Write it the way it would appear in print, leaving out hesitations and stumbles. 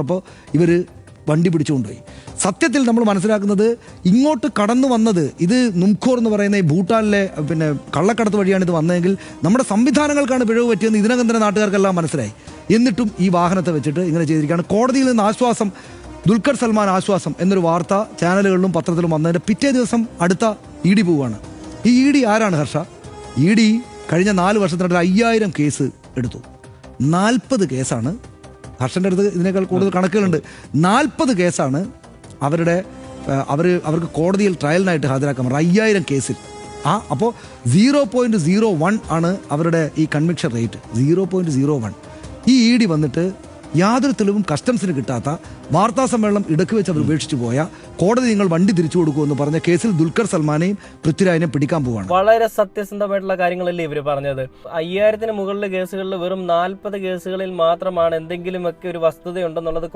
അപ്പോൾ ഇവർ വണ്ടി പിടിച്ചുകൊണ്ടുപോയി. സത്യത്തിൽ നമ്മൾ മനസ്സിലാക്കുന്നത് ഇങ്ങോട്ട് കടന്നു വന്നത് ഇത് നുംഖോർ എന്ന് പറയുന്ന ഈ ഭൂട്ടാനിലെ കള്ളക്കടത്ത് വഴിയാണ് ഇത് വന്നതെങ്കിൽ നമ്മുടെ സംവിധാനങ്ങൾക്കാണ് പിഴവ് പറ്റിയെന്ന് ഇതിനകം തന്നെ നാട്ടുകാർക്കെല്ലാം മനസ്സിലായി. എന്നിട്ടും ഈ വാഹനത്തെ വെച്ചിട്ട് ഇങ്ങനെ ചെയ്തിരിക്കുകയാണ്. കോടതിയിൽ നിന്ന് ആശ്വാസം, ദുൽഖർ സൽമാൻ ആശ്വാസം എന്നൊരു വാർത്ത ചാനലുകളിലും പത്രത്തിലും വന്നതിൻ്റെ പിറ്റേ ദിവസം അടുത്ത ED പോവുകയാണ്. ഈ ED ആരാണ് ഹർഷ? ED കഴിഞ്ഞ 4 വർഷത്തിനിടയിൽ 5000 കേസ് എടുത്തു. 40 കേസാണ്, ഹർഷൻ്റെ അടുത്ത് ഇതിനേക്കാൾ കൂടുതൽ കണക്കുകളുണ്ട്, 40 കേസാണ് അവർക്ക് കോടതിയിൽ ട്രയലിനായിട്ട് ഹാജരാക്കാൻ പറഞ്ഞത് 5000 കേസിൽ. അപ്പോൾ 0.01 ആണ് അവരുടെ ഈ കൺവിക്ഷൻ റേറ്റ്, 0.01. ഈ ED വന്നിട്ട് യാതൊരു തെളിവും കസ്റ്റംസിന് കിട്ടാത്ത, വാർത്താ സമ്മേളനം ഇടയ്ക്ക് വെച്ച് അവർ ഉപേക്ഷിച്ചു പോയ, കോടതി നിങ്ങൾ വണ്ടി തിരിച്ചു കൊടുക്കുമെന്ന് പറഞ്ഞ കേസിൽ ദുൽഖർ സൽമാനെയും പൃഥ്വിരാജിനെയും പിടിക്കാൻ പോവുകയാണ്. വളരെ സത്യസന്ധമായിട്ടുള്ള കാര്യങ്ങളല്ലേ ഇവർ പറഞ്ഞത്. 5000-ന് മുകളിലെ കേസുകളിൽ വെറും 40 കേസുകളിൽ മാത്രമാണ് എന്തെങ്കിലുമൊക്കെ ഒരു വസ്തുതയുണ്ടെന്നുള്ളത്